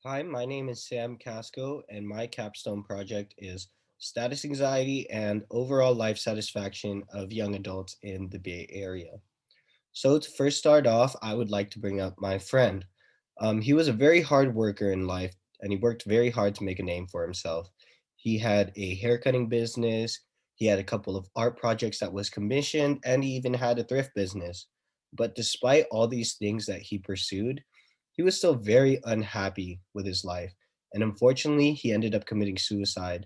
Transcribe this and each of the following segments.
Hi, my name is Sam Casco, and my capstone project is status anxiety and overall life satisfaction of young adults in the Bay Area. So, to first start off, I would like to bring up my friend. He was a very hard worker in life, and he worked very hard to make a name for himself. He had a haircutting business, he had a couple of art projects that was commissioned, and he even had a thrift business. But despite all these things that he pursued, he was still very unhappy with his life. And unfortunately, he ended up committing suicide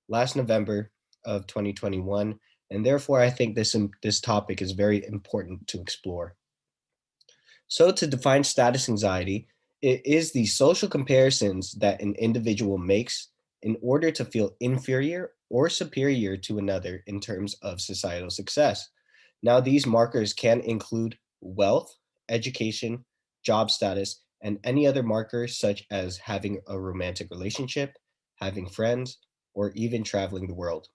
last November of 2021. And therefore, I think this topic is very important to explore. So, to define status anxiety, it is the social comparisons that an individual makes in order to feel inferior or superior to another in terms of societal success. Now, these markers can include wealth, education, job status, and any other markers such as having a romantic relationship, having friends, or even traveling the world.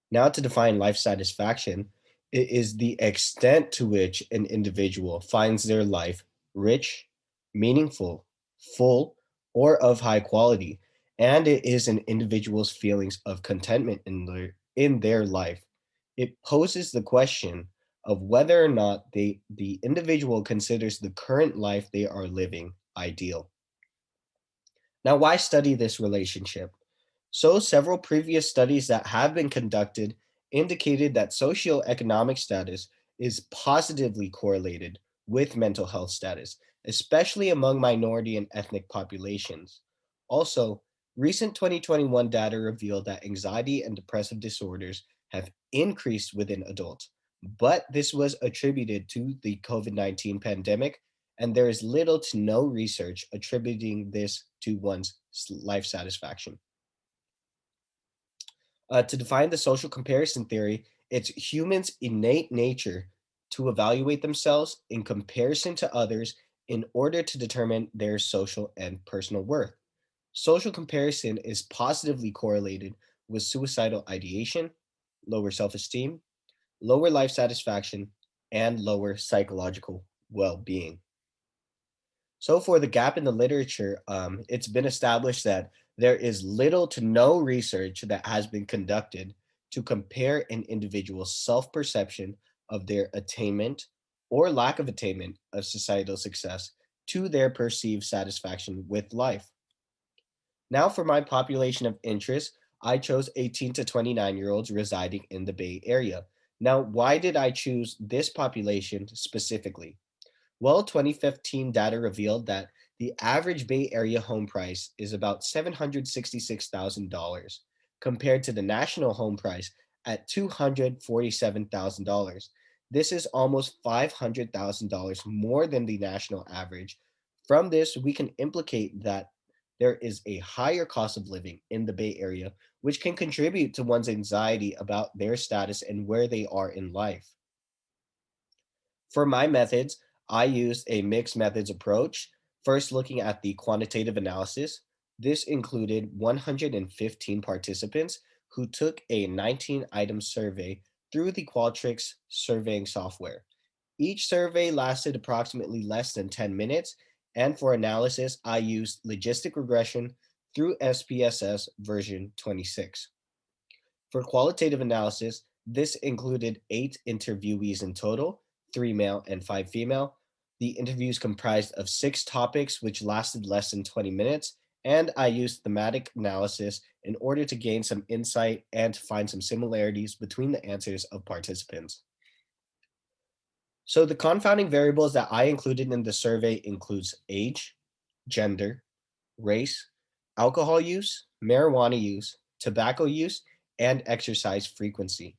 Now, to define life satisfaction, it is the extent to which an individual finds their life rich, meaningful, full, or of high quality, and it is an individual's feelings of contentment in their life. It poses the question of whether or not the individual considers the current life they are living ideal. Now, why study this relationship? So, several previous studies that have been conducted indicated that socioeconomic status is positively correlated with mental health status, especially among minority and ethnic populations. Also, recent 2021 data revealed that anxiety and depressive disorders have increased within adults, but this was attributed to the COVID-19 pandemic, and there is little to no research attributing this to one's life satisfaction. To define the social comparison theory, it's humans' innate nature to evaluate themselves in comparison to others in order to determine their social and personal worth. Social comparison is positively correlated with suicidal ideation, lower self esteem, lower life satisfaction, and lower psychological well being. So, for the gap in the literature, it's been established that there is little to no research that has been conducted to compare an individual's self perception of their attainment or lack of attainment of societal success to their perceived satisfaction with life. Now, for my population of interest, I chose 18 to 29-year-olds residing in the Bay Area. Now, why did I choose this population specifically? Well, 2015 data revealed that the average Bay Area home price is about $766,000 compared to the national home price at $247,000. This is almost $500,000 more than the national average. From this, we can implicate that there is a higher cost of living in the Bay Area, which can contribute to one's anxiety about their status and where they are in life. For my methods, I used a mixed methods approach, first looking at the quantitative analysis. This included 115 participants who took a 19-item survey through the Qualtrics surveying software. Each survey lasted approximately less than 10 minutes, and for analysis, I used logistic regression through SPSS version 26. For qualitative analysis, this included 8 interviewees in total, 3 male and 5 female. The interviews comprised of 6 topics, which lasted less than 20 minutes, and I used thematic analysis in order to gain some insight and to find some similarities between the answers of participants. So the confounding variables that I included in the survey includes age, gender, race, alcohol use, marijuana use, tobacco use, and exercise frequency.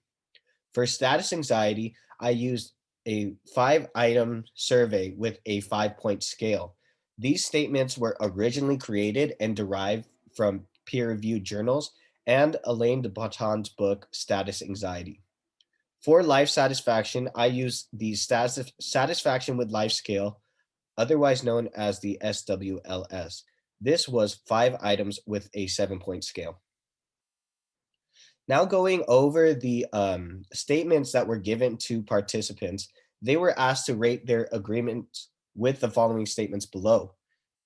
For status anxiety, I used a 5 item survey with a 5 point scale. These statements were originally created and derived from peer reviewed journals and Alain de Botton's book, Status Anxiety. For life satisfaction, I used the satisfaction with life scale, otherwise known as the SWLS. This was 5 items with a 7 point scale. Now, going over the statements that were given to participants, they were asked to rate their agreement with the following statements below.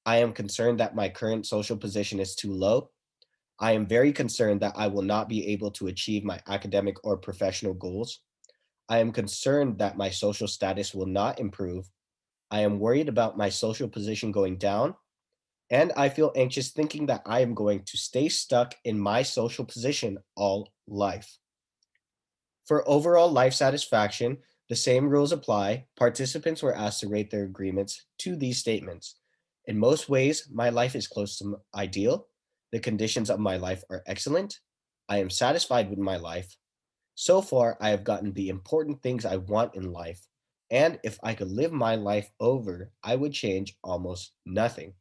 I am concerned that my current social position is too low. I am very concerned that I will not be able to achieve my academic or professional goals. I am concerned that my social status will not improve. I am worried about my social position going down, and I feel anxious thinking that I am going to stay stuck in my social position all life. For overall life satisfaction, the same rules apply. Participants were asked to rate their agreements to these statements. In most ways, my life is close to ideal. The conditions of my life are excellent. I am satisfied with my life. So far, I have gotten the important things I want in life. And if I could live my life over, I would change almost nothing.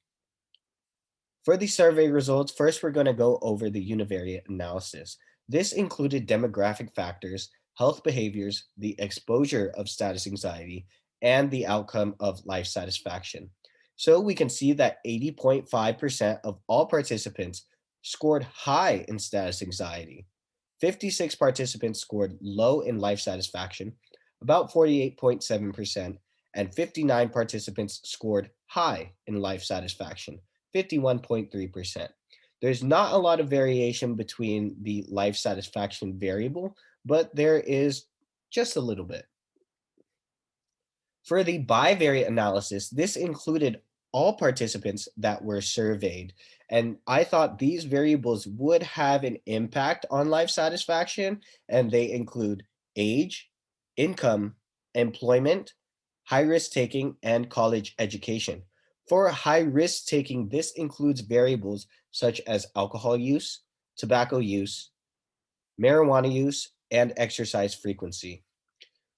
For the survey results, first we're going to go over the univariate analysis. This included demographic factors, health behaviors, the exposure of status anxiety, and the outcome of life satisfaction. So we can see that 80.5% of all participants scored high in status anxiety. 56 participants scored low in life satisfaction, about 48.7%, and 59 participants scored high in life satisfaction, 51.3%. There's not a lot of variation between the life satisfaction variable, but there is just a little bit. For the bivariate analysis, this included all participants that were surveyed. And I thought these variables would have an impact on life satisfaction, and they include age, income, employment, high risk taking, and college education. For high risk taking, this includes variables such as alcohol use, tobacco use, marijuana use, and exercise frequency.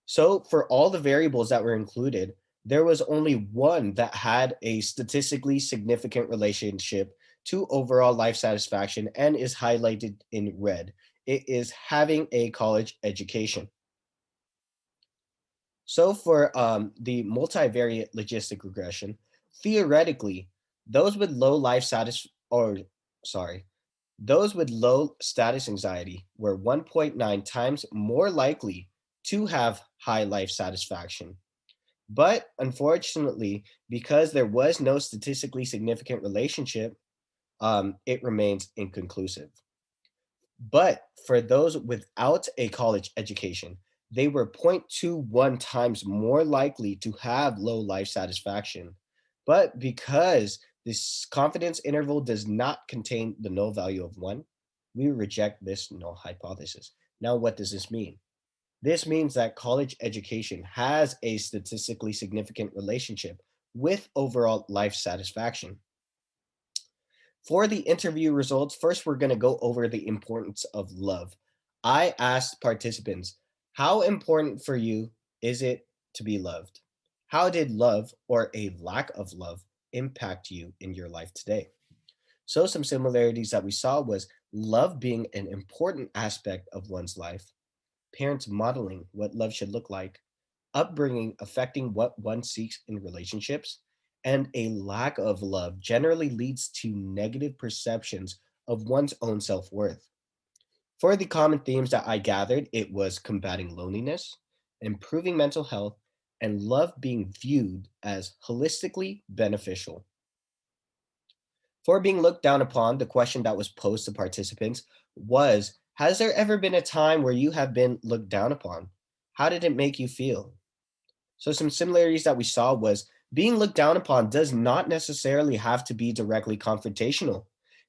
So for all the variables that were included, there was only one that had a statistically significant relationship to overall life satisfaction and is highlighted in red. It is having a college education. So for the multivariate logistic regression, theoretically, those with low life satis or sorry, those with low status anxiety were 1.9 times more likely to have high life satisfaction. But unfortunately, because there was no statistically significant relationship, it remains inconclusive. But for those without a college education, they were 0.21 times more likely to have low life satisfaction. But because this confidence interval does not contain the null value of 1, we reject this null hypothesis. Now, what does this mean? This means that college education has a statistically significant relationship with overall life satisfaction. For the interview results, first we're going to go over the importance of love. I asked participants, how important for you is it to be loved? How did love or a lack of love impact you in your life today? So some similarities that we saw was love being an important aspect of one's life, parents modeling what love should look like, upbringing affecting what one seeks in relationships, and a lack of love generally leads to negative perceptions of one's own self worth. For the common themes that I gathered, it was combating loneliness, improving mental health, and love being viewed as holistically beneficial. For being looked down upon, the question that was posed to participants was, has there ever been a time where you have been looked down upon? How did it make you feel? So some similarities that we saw was being looked down upon does not necessarily have to be directly confrontational.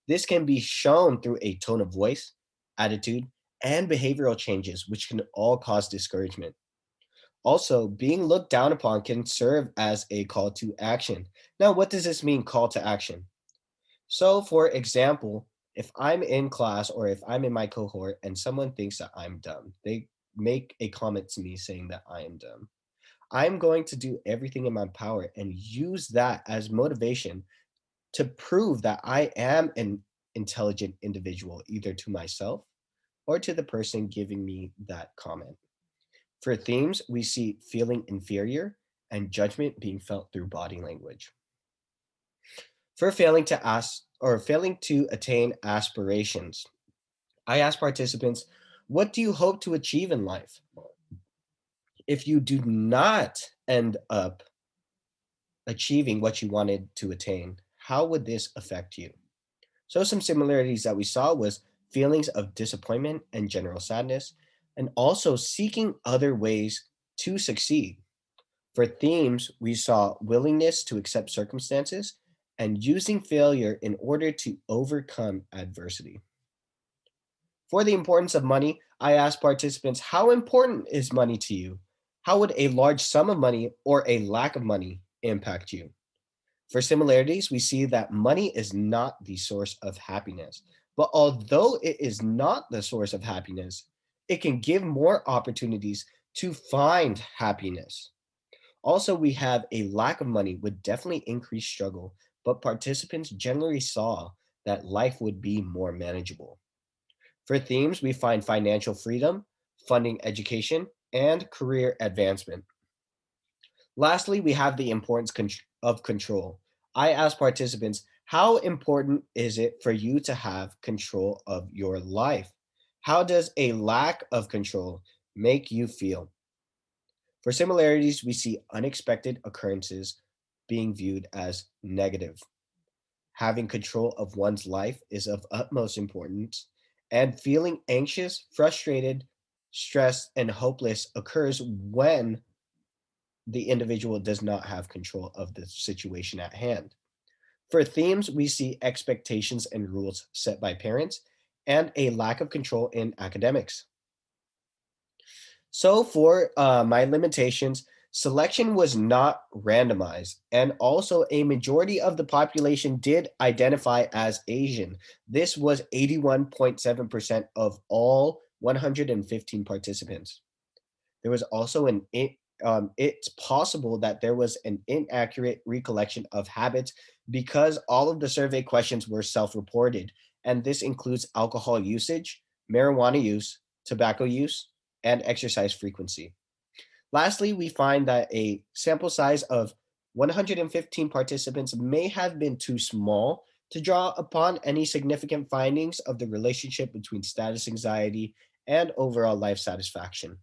This can be shown through a tone of voice, attitude, and behavioral changes, which can all cause discouragement. Also, being looked down upon can serve as a call to action. Now, what does this mean, call to action? So, for example, if I'm in class or if I'm in my cohort and someone thinks that I'm dumb, they make a comment to me saying that I am dumb. I'm going to do everything in my power and use that as motivation to prove that I am an intelligent individual, either to myself or to the person giving me that comment. For themes, we see feeling inferior and judgment being felt through body language. For failing to ask or failing to attain aspirations, I ask participants, what do you hope to achieve in life? If you do not end up achieving what you wanted to attain, how would this affect you? So some similarities that we saw was feelings of disappointment and general sadness, and also seeking other ways to succeed. For themes, we saw willingness to accept circumstances and using failure in order to overcome adversity. For the importance of money, I asked participants, how important is money to you? How would a large sum of money or a lack of money impact you? For similarities, we see that money is not the source of happiness. But although it is not the source of happiness, it can give more opportunities to find happiness. Also, we have a lack of money would definitely increase struggle, but participants generally saw that life would be more manageable. For themes, we find financial freedom, funding education, and career advancement. Lastly, we have the importance of control. I asked participants, how important is it for you to have control of your life? How does a lack of control make you feel? For similarities, we see unexpected occurrences being viewed as negative. Having control of one's life is of utmost importance, and feeling anxious, frustrated, stressed, and hopeless occurs when the individual does not have control of the situation at hand. For themes, we see expectations and rules set by parents and a lack of control in academics. So, for my limitations, selection was not randomized, and also a majority of the population did identify as Asian. This was 81.7% of all 115 participants. There was also it's possible that there was an inaccurate recollection of habits because all of the survey questions were self-reported, and this includes alcohol usage, marijuana use, tobacco use, and exercise frequency. Lastly, we find that a sample size of 115 participants may have been too small to draw upon any significant findings of the relationship between status anxiety and overall life satisfaction.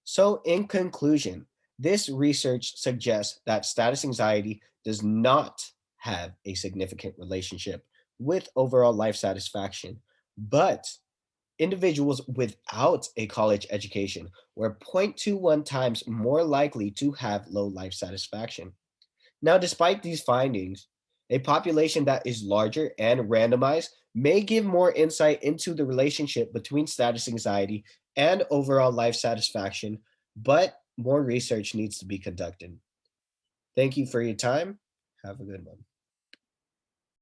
So, in conclusion, this research suggests that status anxiety does not have a significant relationship with overall life satisfaction, but individuals without a college education were 0.21 times more likely to have low life satisfaction. Now, despite these findings, a population that is larger and randomized may give more insight into the relationship between status anxiety and overall life satisfaction, but more research needs to be conducted. Thank you for your time. Have a good one.